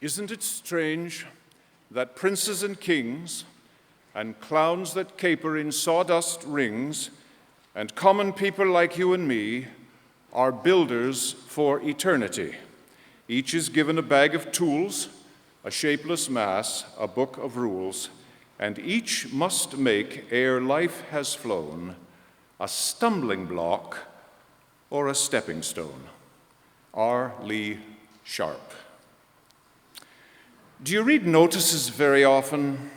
Isn't it strange that princes and kings and clowns that caper in sawdust rings and common people like you and me are builders for eternity? Each is given a bag of tools, a shapeless mass, a book of rules, and each must make, ere life has flown, a stumbling block or a stepping stone. R. Lee Sharp. Do you read notices very often?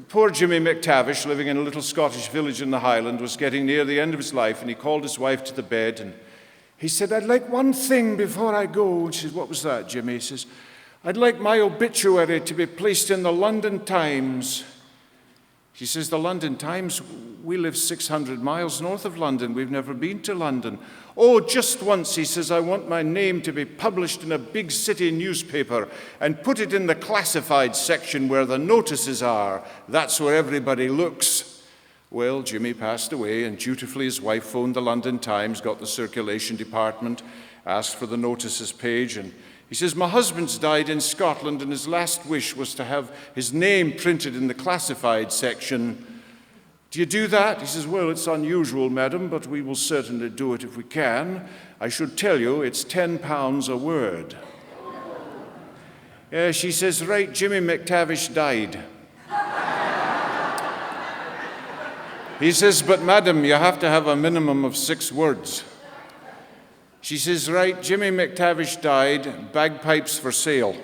Poor Jimmy McTavish, living in a little Scottish village in the Highland, was getting near the end of his life, and he called his wife to the bed, and he said, "I'd like one thing before I go." And she said, "What was that, Jimmy?" He says, "I'd like my obituary to be placed in the London Times." She says, "The London Times? We live 600 miles north of London. We've never been to London." "Oh, just once," he says, "I want my name to be published in a big city newspaper and put it in the classified section where the notices are. That's where everybody looks." Well, Jimmy passed away, and dutifully his wife phoned the London Times, got the circulation department, asked for the notices page, and he says, "My husband's died in Scotland, and his last wish was to have his name printed in the classified section. Do you do that?" He says, "Well, it's unusual, madam, but we will certainly do it if we can. I should tell you, it's £10 a word." She says, "Right, Jimmy McTavish died." He says, "But madam, you have to have a minimum of 6 words. She says, "Right, Jimmy McTavish died, bagpipes for sale."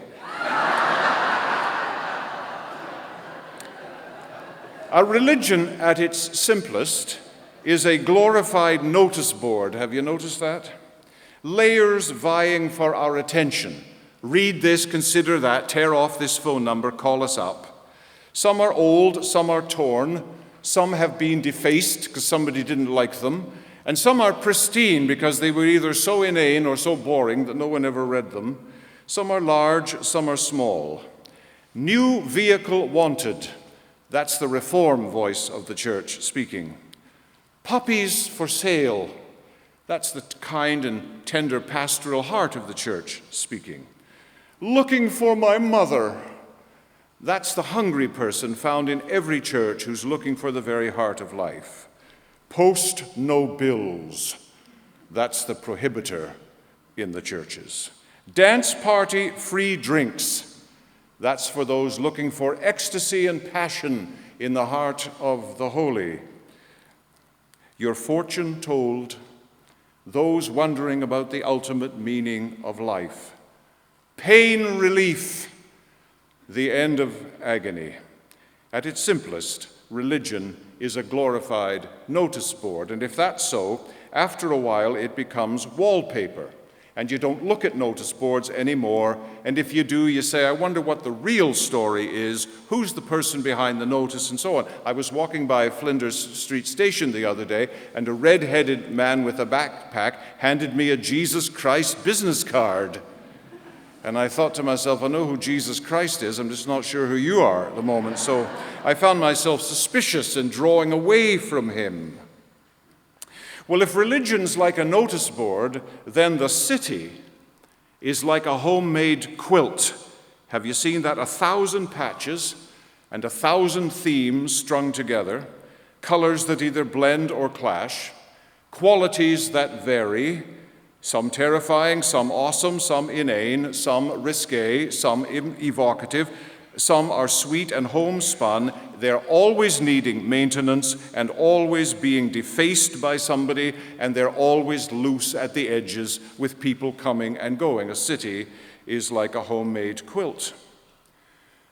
A religion at its simplest is a glorified notice board. Have you noticed that? Layers vying for our attention. Read this, consider that, tear off this phone number, call us up. Some are old, some are torn, some have been defaced because somebody didn't like them, and some are pristine because they were either so inane or so boring that no one ever read them. Some are large, some are small. New vehicle wanted. That's the reform voice of the church speaking. Puppies for sale. That's the kind and tender pastoral heart of the church speaking. Looking for my mother. That's the hungry person found in every church who's looking for the very heart of life. Post no bills. That's the prohibitor in the churches. Dance party, free drinks. That's for those looking for ecstasy and passion in the heart of the holy. Your fortune told, those wondering about the ultimate meaning of life. Pain relief, the end of agony. At its simplest, religion is a glorified notice board, and if that's so, after a while it becomes wallpaper, and you don't look at notice boards anymore, and if you do, you say, "I wonder what the real story is, who's the person behind the notice," and so on. I was walking by Flinders Street Station the other day, and a red-headed man with a backpack handed me a Jesus Christ business card. And I thought to myself, I know who Jesus Christ is, I'm just not sure who you are at the moment. So I found myself suspicious and drawing away from him. Well, if religion's like a notice board, then the city is like a homemade quilt. Have you seen that? 1,000 patches and 1,000 themes strung together, colors that either blend or clash, qualities that vary, some terrifying, some awesome, some inane, some risque, some evocative. Some are sweet and homespun. They're always needing maintenance and always being defaced by somebody, and they're always loose at the edges with people coming and going. A city is like a homemade quilt.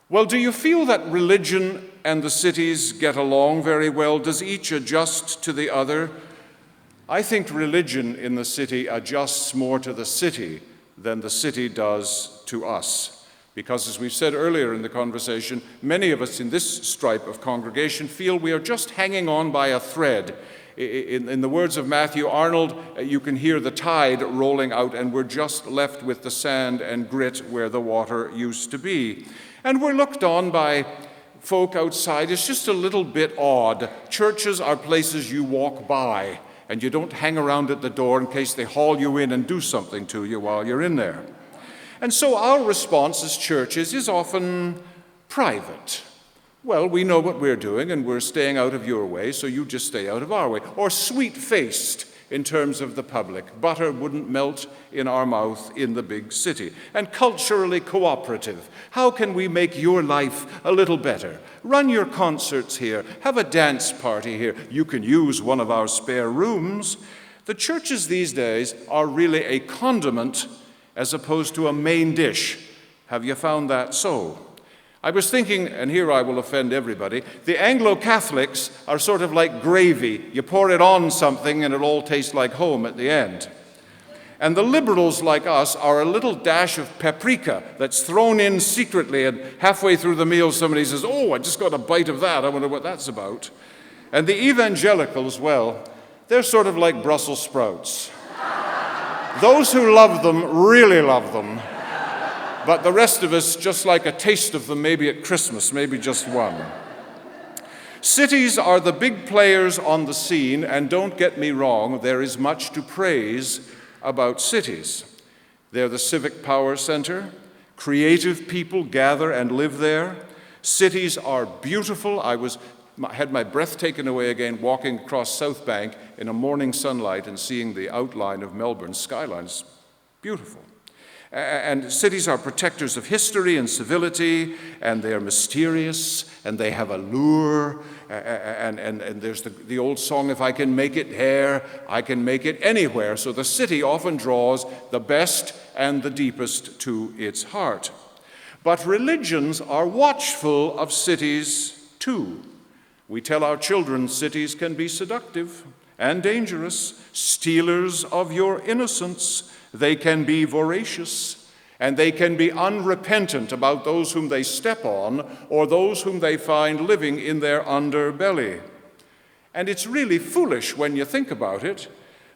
Well, do you feel that religion and the cities get along very well? Does each adjust to the other? I think religion in the city adjusts more to the city than the city does to us. Because as we've said earlier in the conversation, many of us in this stripe of congregation feel we are just hanging on by a thread. In the words of Matthew Arnold, you can hear the tide rolling out, and we're just left with the sand and grit where the water used to be. And we're looked on by folk outside as just a little bit odd. Churches are places you walk by, and you don't hang around at the door in case they haul you in and do something to you while you're in there. And so our response as churches is often private. Well, we know what we're doing, and we're staying out of your way, so you just stay out of our way. Or sweet-faced in terms of the public. Butter wouldn't melt in our mouth in the big city. And culturally cooperative. How can we make your life a little better? Run your concerts here. Have a dance party here. You can use one of our spare rooms. The churches these days are really a condiment as opposed to a main dish. Have you found that so? I was thinking, and here I will offend everybody, the Anglo-Catholics are sort of like gravy. You pour it on something and it all tastes like home at the end. And the liberals like us are a little dash of paprika that's thrown in secretly, and halfway through the meal somebody says, "Oh, I just got a bite of that. I wonder what that's about." And the evangelicals, well, they're sort of like Brussels sprouts. Those who love them really love them. But the rest of us just like a taste of them maybe at Christmas, maybe just one. Cities are the big players on the scene, and don't get me wrong, there is much to praise about cities. They're the civic power center. Creative people gather and live there. Cities are beautiful. I had my breath taken away again walking across South Bank in a morning sunlight and seeing the outline of Melbourne's skyline. It's beautiful. And cities are protectors of history and civility, and they are mysterious, and they have a lure, and there's the old song, "If I can make it here, I can make it anywhere." So the city often draws the best and the deepest to its heart. But religions are watchful of cities too. We tell our children cities can be seductive and dangerous, stealers of your innocence. They can be voracious, and they can be unrepentant about those whom they step on or those whom they find living in their underbelly. And it's really foolish when you think about it.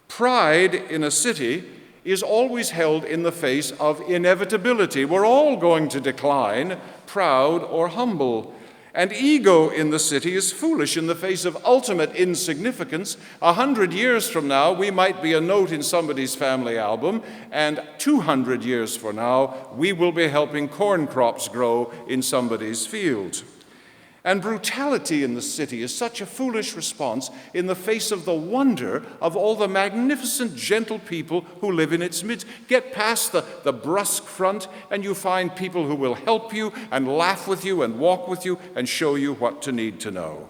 Pride in a city is always held in the face of inevitability. We're all going to decline, proud or humble. And ego in the city is foolish in the face of ultimate insignificance. 100 years from now, we might be a note in somebody's family album, and 200 years from now, we will be helping corn crops grow in somebody's field. And brutality in the city is such a foolish response in the face of the wonder of all the magnificent, gentle people who live in its midst. Get past the brusque front, and you find people who will help you and laugh with you and walk with you and show you what to need to know.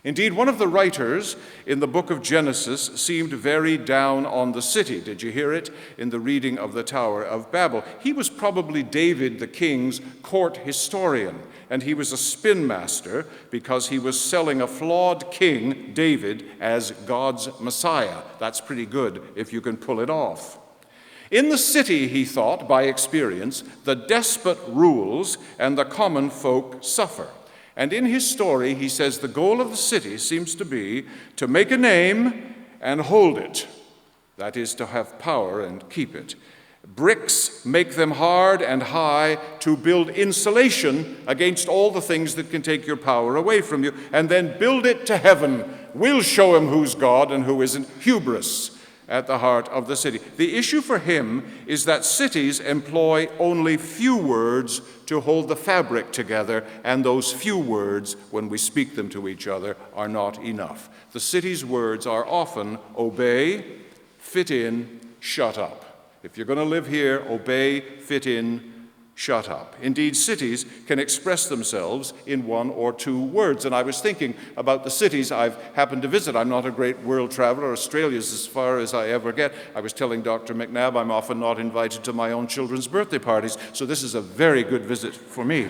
Indeed, one of the writers in the book of Genesis seemed very down on the city. Did you hear it in the reading of the Tower of Babel? He was probably David the king's court historian, and he was a spin master because he was selling a flawed king, David, as God's Messiah. That's pretty good if you can pull it off. In the city, he thought, by experience, the despot rules and the common folk suffer. And in his story, he says the goal of the city seems to be to make a name and hold it. That is, to have power and keep it. Bricks make them hard and high to build insulation against all the things that can take your power away from you. And then build it to heaven. We'll show him who's God and who isn't. Hubris at the heart of the city. The issue for him is that cities employ only few words to hold the fabric together, and those few words, when we speak them to each other, are not enough. The city's words are often obey, fit in, shut up. If you're going to live here, obey, fit in, shut up. Indeed, cities can express themselves in one or two words. And I was thinking about the cities I've happened to visit. I'm not a great world traveler. Australia's as far as I ever get. I was telling Dr. McNabb I'm often not invited to my own children's birthday parties, so this is a very good visit for me.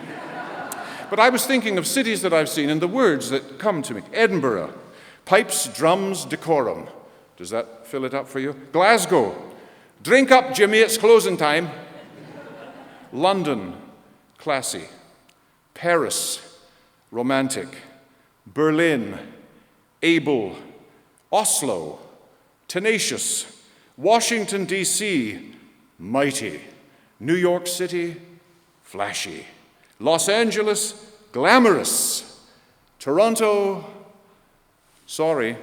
But I was thinking of cities that I've seen and the words that come to me. Edinburgh, pipes, drums, decorum. Does that fill it up for you? Glasgow, drink up, Jimmy, it's closing time. London, classy. Paris, romantic. Berlin, able. Oslo, tenacious. Washington, D.C., mighty. New York City, flashy. Los Angeles, glamorous. Toronto, sorry.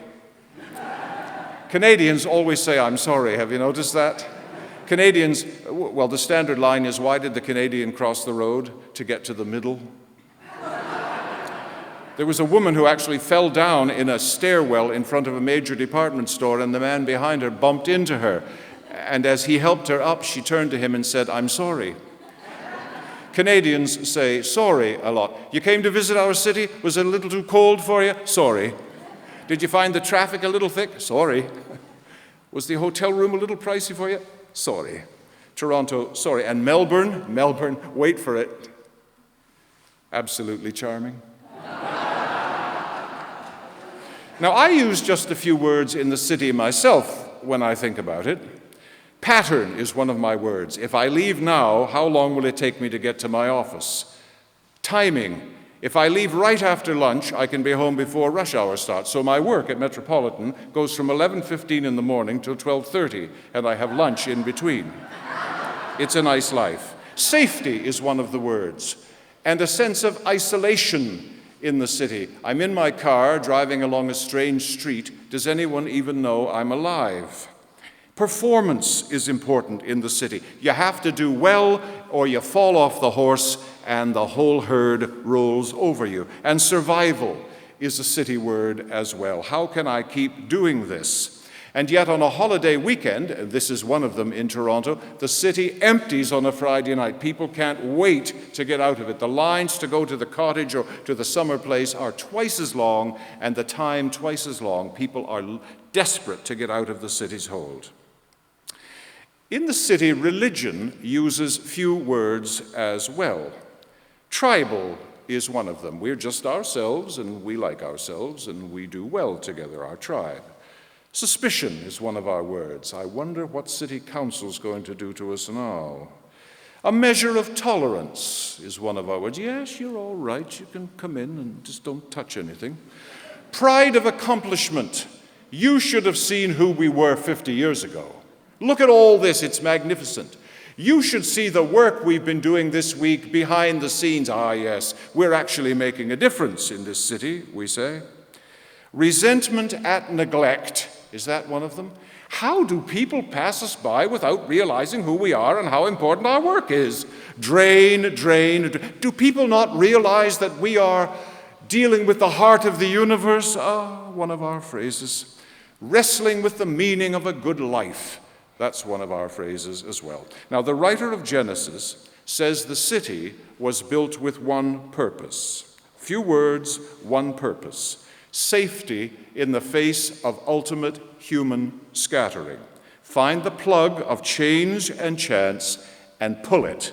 Canadians always say, "I'm sorry." Have you noticed that? Canadians, well, the standard line is, why did the Canadian cross the road? To get to the middle. There was a woman who actually fell down in a stairwell in front of a major department store, and the man behind her bumped into her. And as he helped her up, she turned to him and said, "I'm sorry." Canadians say sorry a lot. You came to visit our city? Was it a little too cold for you? Sorry. Did you find the traffic a little thick? Sorry. Was the hotel room a little pricey for you? Sorry. Toronto, sorry. And Melbourne, wait for it. Absolutely charming. Now, I use just a few words in the city myself when I think about it. Pattern is one of my words. If I leave now, how long will it take me to get to my office? Timing. If I leave right after lunch, I can be home before rush hour starts. So my work at Metropolitan goes from 11:15 in the morning till 12:30, and I have lunch in between. It's a nice life. Safety is one of the words, and a sense of isolation in the city. I'm in my car driving along a strange street. Does anyone even know I'm alive? Performance is important in the city. You have to do well or you fall off the horse and the whole herd rolls over you. And survival is a city word as well. How can I keep doing this? And yet on a holiday weekend, and this is one of them in Toronto, the city empties on a Friday night. People can't wait to get out of it. The lines to go to the cottage or to the summer place are twice as long, and the time twice as long. People are desperate to get out of the city's hold. In the city, religion uses few words as well. Tribal is one of them. We're just ourselves, and we like ourselves, and we do well together, our tribe. Suspicion is one of our words. I wonder what city council's going to do to us now. A measure of tolerance is one of our words. Yes, you're all right. You can come in and just don't touch anything. Pride of accomplishment. You should have seen who we were 50 years ago. Look at all this. It's magnificent. You should see the work we've been doing this week behind the scenes. Ah, yes, we're actually making a difference in this city, we say. Resentment at neglect. Is that one of them? How do people pass us by without realizing who we are and how important our work is? Drain. Do people not realize that we are dealing with the heart of the universe? One of our phrases. Wrestling with the meaning of a good life. That's one of our phrases as well. Now, the writer of Genesis says the city was built with one purpose. Few words, one purpose. Safety in the face of ultimate human scattering. Find the plug of change and chance and pull it.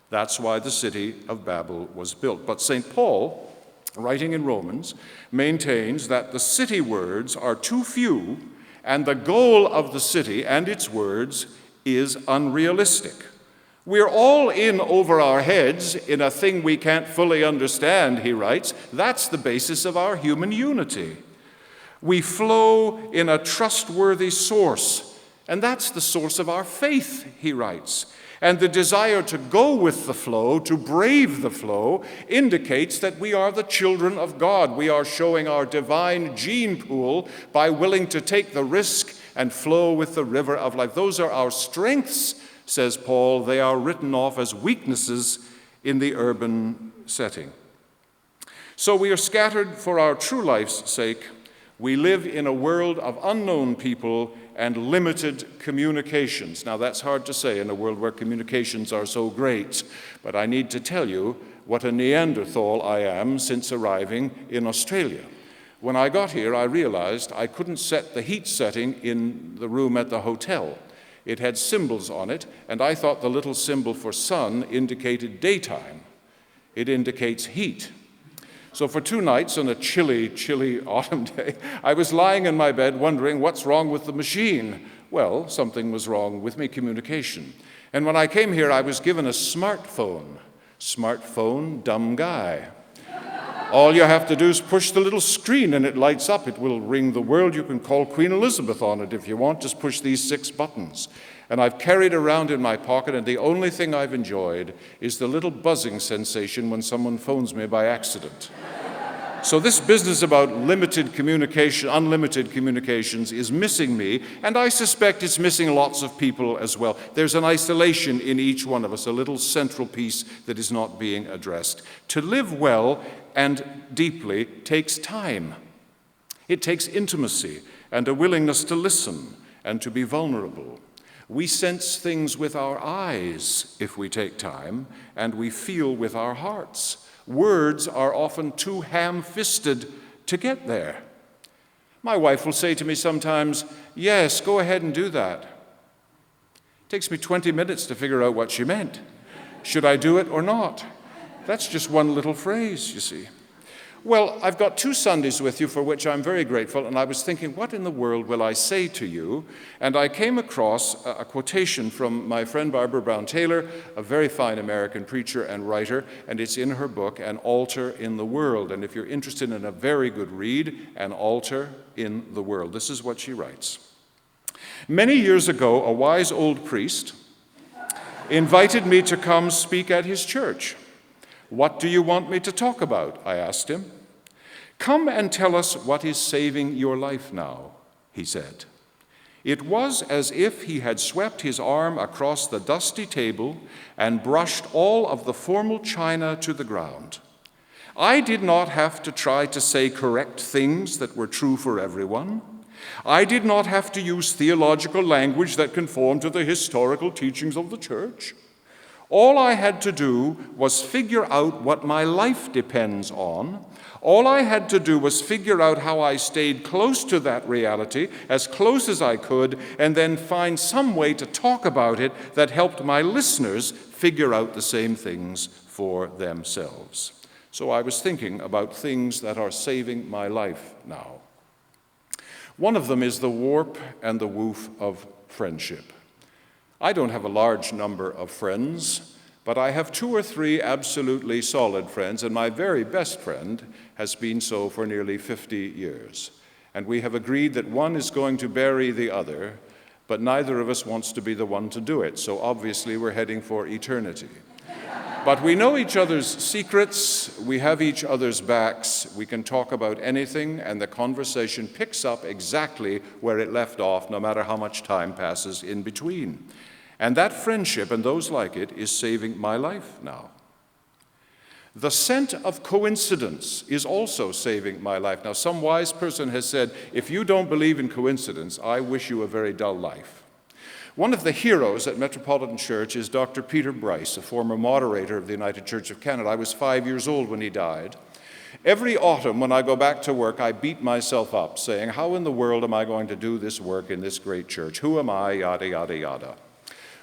That's why the city of Babel was built. But St. Paul, writing in Romans, maintains that the city words are too few and the goal of the city and its words is unrealistic. We're all in over our heads in a thing we can't fully understand, he writes. That's the basis of our human unity. We flow in a trustworthy source, and that's the source of our faith, he writes. And the desire to go with the flow, to brave the flow, indicates that we are the children of God. We are showing our divine gene pool by willing to take the risk and flow with the river of life. Those are our strengths, says Paul. They are written off as weaknesses in the urban setting. So we are scattered for our true life's sake. We live in a world of unknown people and limited communications. Now that's hard to say in a world where communications are so great, but I need to tell you what a Neanderthal I am since arriving in Australia. When I got here, I realized I couldn't set the heat setting in the room at the hotel. It had symbols on it, and I thought the little symbol for sun indicated daytime. It indicates heat. So for 2 nights on a chilly autumn day, I was lying in my bed wondering what's wrong with the machine. Well, something was wrong with my communication. And when I came here, I was given a smartphone. Smartphone, dumb guy. All you have to do is push the little screen and it lights up. It will ring the world. You can call Queen Elizabeth on it if you want. Just push these 6 buttons. And I've carried around in my pocket, and the only thing I've enjoyed is the little buzzing sensation when someone phones me by accident. So this business about limited communication, unlimited communications is missing me, and I suspect it's missing lots of people as well. There's an isolation in each one of us, a little central piece that is not being addressed. To live well and deeply takes time. It takes intimacy and a willingness to listen and to be vulnerable. We sense things with our eyes if we take time, and we feel with our hearts. Words are often too ham-fisted to get there. My wife will say to me sometimes, "Yes, go ahead and do that." It takes me 20 minutes to figure out what she meant. Should I do it or not? That's just one little phrase, you see. Well, I've got 2 Sundays with you for which I'm very grateful, and I was thinking, what in the world will I say to you? And I came across a quotation from my friend Barbara Brown Taylor, a very fine American preacher and writer, and it's in her book, An Altar in the World. And if you're interested in a very good read, An Altar in the World, this is what she writes. Many years ago, a wise old priest invited me to come speak at his church. "What do you want me to talk about?" I asked him. "Come and tell us what is saving your life now," he said. It was as if he had swept his arm across the dusty table and brushed all of the formal china to the ground. I did not have to try to say correct things that were true for everyone. I did not have to use theological language that conformed to the historical teachings of the church. All I had to do was figure out what my life depends on. All I had to do was figure out how I stayed close to that reality, as close as I could, and then find some way to talk about it that helped my listeners figure out the same things for themselves. So I was thinking about things that are saving my life now. One of them is the warp and the woof of friendship. I don't have a large number of friends, but I have 2 or 3 absolutely solid friends, and my very best friend has been so for nearly 50 years. And we have agreed that one is going to bury the other, but neither of us wants to be the one to do it, so obviously we're heading for eternity. But we know each other's secrets, we have each other's backs, we can talk about anything, and the conversation picks up exactly where it left off, no matter how much time passes in between. And that friendship, and those like it, is saving my life now. The scent of coincidence is also saving my life now. Some wise person has said, if you don't believe in coincidence, I wish you a very dull life. One of the heroes at Metropolitan Church is Dr. Peter Bryce, a former moderator of the United Church of Canada. I was 5 years old when he died. Every autumn when I go back to work, I beat myself up, saying, how in the world am I going to do this work in this great church? Who am I? Yada, yada, yada.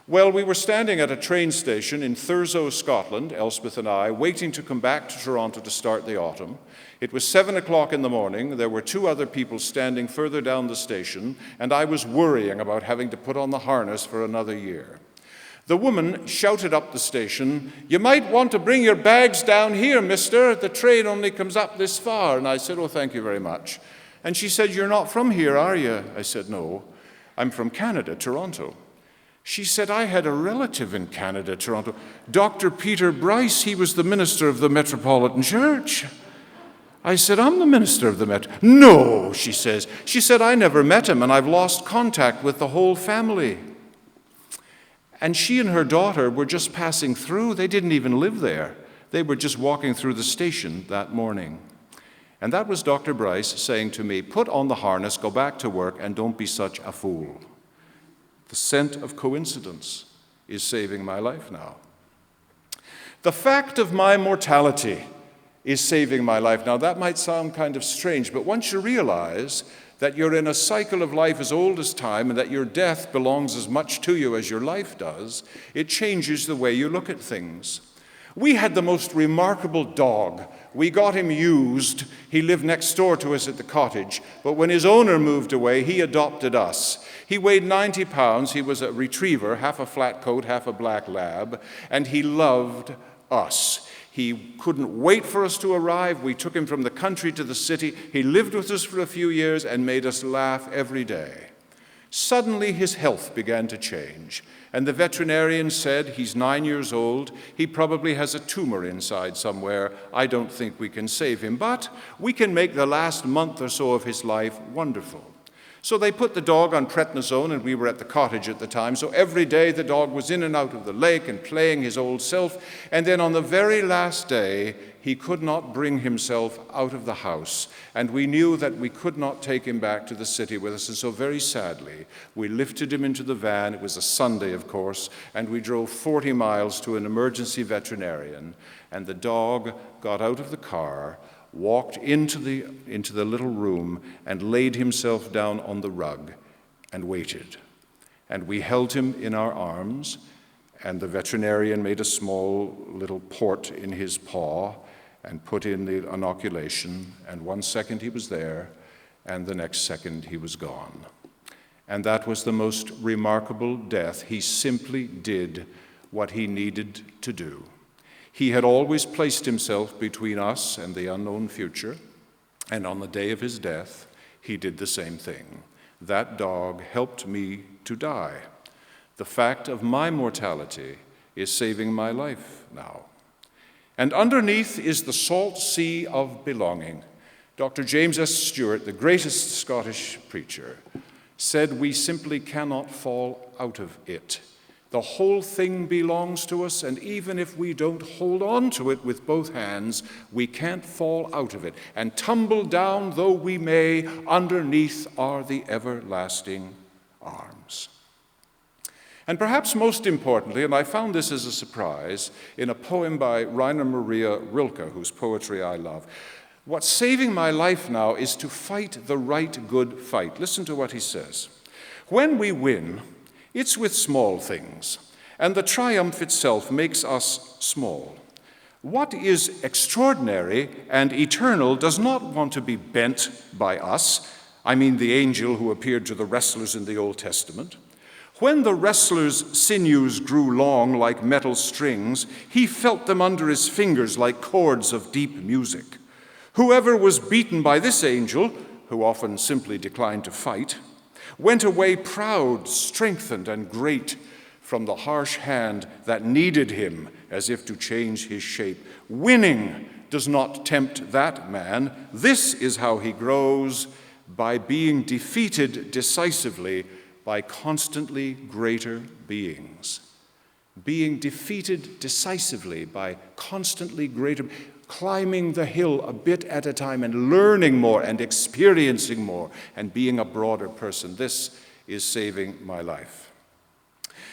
Well, we were standing at a train station in Thurso, Scotland, Elspeth and I, waiting to come back to Toronto to start the autumn. It was 7 o'clock in the morning. There were 2 other people standing further down the station, and I was worrying about having to put on the harness for another year. The woman shouted up the station, "You might want to bring your bags down here, mister. The train only comes up this far." And I said, "Oh, thank you very much." And she said, "You're not from here, are you?" I said, "No, I'm from Canada, Toronto." She said, "I had a relative in Canada, Toronto. Dr. Peter Bryce, he was the minister of the Metropolitan Church." I said, "I'm the minister of the Met." "No," she says. She said, "I never met him, and I've lost contact with the whole family." And she and her daughter were just passing through. They didn't even live there. They were just walking through the station that morning. And that was Dr. Bryce saying to me, "Put on the harness, go back to work, and don't be such a fool." The scent of coincidence is saving my life now. The fact of my mortality is saving my life now. That might sound kind of strange, but once you realize that you're in a cycle of life as old as time and that your death belongs as much to you as your life does, it changes the way you look at things. We had the most remarkable dog. We got him used. He lived next door to us at the cottage. But when his owner moved away, he adopted us. He weighed 90 pounds. He was a retriever, half a flat coat, half a black lab, and he loved us. He couldn't wait for us to arrive. We took him from the country to the city. He lived with us for a few years and made us laugh every day. Suddenly his health began to change, and the veterinarian said, he's 9 years old, he probably has a tumor inside somewhere, I don't think we can save him, but we can make the last month or so of his life wonderful. So they put the dog on prednisone, and we were at the cottage at the time, so every day the dog was in and out of the lake and playing his old self, and then on the very last day, he could not bring himself out of the house, and we knew that we could not take him back to the city with us, and so very sadly, we lifted him into the van. It was a Sunday, of course, and we drove 40 miles to an emergency veterinarian, and the dog got out of the car, walked into the little room, and laid himself down on the rug and waited. And we held him in our arms, and the veterinarian made a small little port in his paw and put in the inoculation, and 1 second he was there, and the next second he was gone. And that was the most remarkable death. He simply did what he needed to do. He had always placed himself between us and the unknown future, and on the day of his death, he did the same thing. That dog helped me to die. The fact of my mortality is saving my life now. And underneath is the salt sea of belonging. Dr. James S. Stewart, the greatest Scottish preacher, said we simply cannot fall out of it. The whole thing belongs to us, and even if we don't hold on to it with both hands, we can't fall out of it. And tumble down though we may, underneath are the everlasting arms. And perhaps most importantly, and I found this as a surprise, in a poem by Rainer Maria Rilke, whose poetry I love, what's saving my life now is to fight the right good fight. Listen to what he says. When we win, it's with small things, and the triumph itself makes us small. What is extraordinary and eternal does not want to be bent by us. I mean the angel who appeared to the wrestlers in the Old Testament. When the wrestler's sinews grew long like metal strings, he felt them under his fingers like chords of deep music. Whoever was beaten by this angel, who often simply declined to fight, went away proud, strengthened, and great from the harsh hand that kneaded him as if to change his shape. Winning does not tempt that man. This is how he grows, by being defeated decisively by constantly greater beings. Being defeated decisively by constantly greater, climbing the hill a bit at a time and learning more and experiencing more and being a broader person. This is saving my life.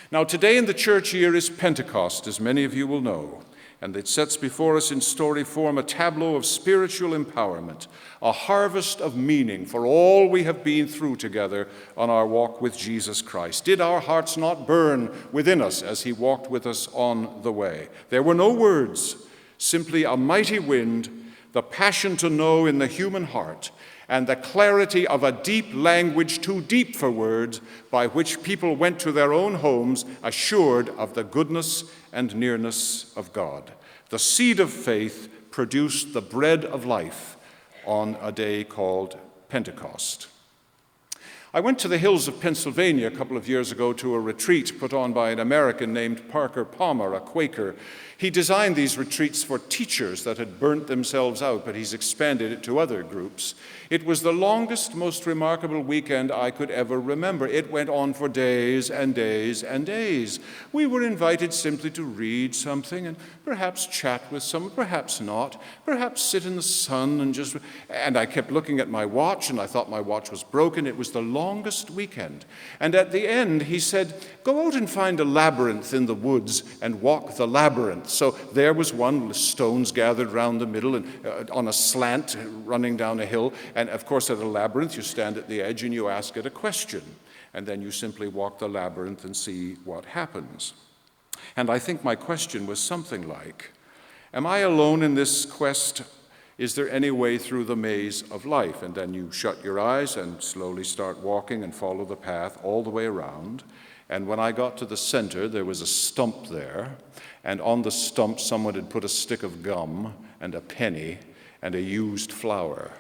Now, today in the church year is Pentecost, as many of you will know, and it sets before us in story form a tableau of spiritual empowerment, a harvest of meaning for all we have been through together on our walk with Jesus Christ. Did our hearts not burn within us as he walked with us on the way? There were no words, simply a mighty wind, the passion to know in the human heart, and the clarity of a deep language too deep for words, by which people went to their own homes assured of the goodness and nearness of God. The seed of faith produced the bread of life on a day called Pentecost. I went to the hills of Pennsylvania a couple of years ago to a retreat put on by an American named Parker Palmer, a Quaker. He designed these retreats for teachers that had burnt themselves out, but he's expanded it to other groups. It was the longest, most remarkable weekend I could ever remember. It went on for days and days and days. We were invited simply to read something and perhaps chat with someone, perhaps not, perhaps sit in the sun and I kept looking at my watch and I thought my watch was broken. It was the longest weekend. And at the end, he said, go out and find a labyrinth in the woods and walk the labyrinth. So there was one with stones gathered round the middle and on a slant running down a hill. And of course, at a labyrinth, you stand at the edge and you ask it a question. And then you simply walk the labyrinth and see what happens. And I think my question was something like, am I alone in this quest? Is there any way through the maze of life? And then you shut your eyes and slowly start walking and follow the path all the way around. And when I got to the center, there was a stump there. And on the stump, someone had put a stick of gum and a penny and a used flower.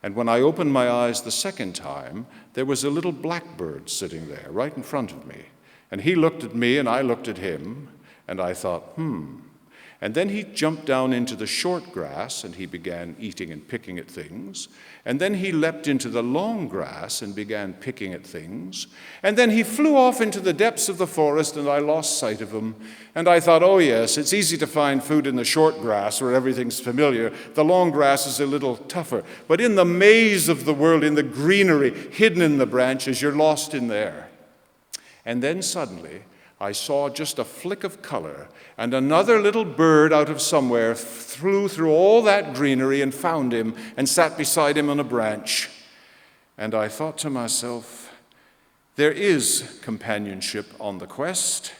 And when I opened my eyes the second time, there was a little blackbird sitting there right in front of me. And he looked at me and I looked at him, and I thought, And then he jumped down into the short grass and he began eating and picking at things. And then he leapt into the long grass and began picking at things. And then he flew off into the depths of the forest and I lost sight of him. And I thought, oh yes, it's easy to find food in the short grass where everything's familiar. The long grass is a little tougher. But in the maze of the world, in the greenery, hidden in the branches, you're lost in there. And then suddenly, I saw just a flick of color, and another little bird out of somewhere flew through all that greenery and found him and sat beside him on a branch. And I thought to myself, there is companionship on the quest.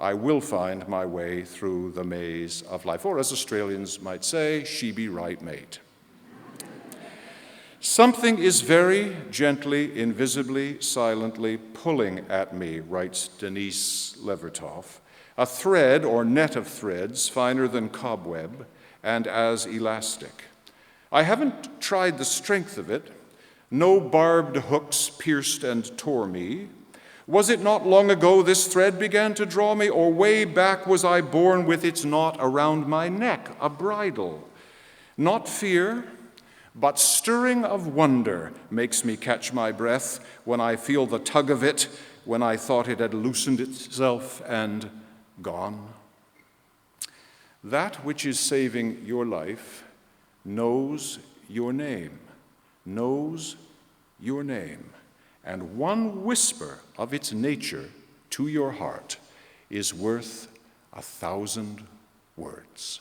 I will find my way through the maze of life. Or as Australians might say, she be right, mate. Something is very gently, invisibly, silently pulling at me, writes Denise Levertov, a thread or net of threads finer than cobweb and as elastic. I haven't tried the strength of it. No barbed hooks pierced and tore me. Was it not long ago this thread began to draw me, or way back was I born with its knot around my neck, a bridle? Not fear, but stirring of wonder makes me catch my breath when I feel the tug of it, when I thought it had loosened itself and gone. That which is saving your life knows your name, and one whisper of its nature to your heart is worth 1,000 words.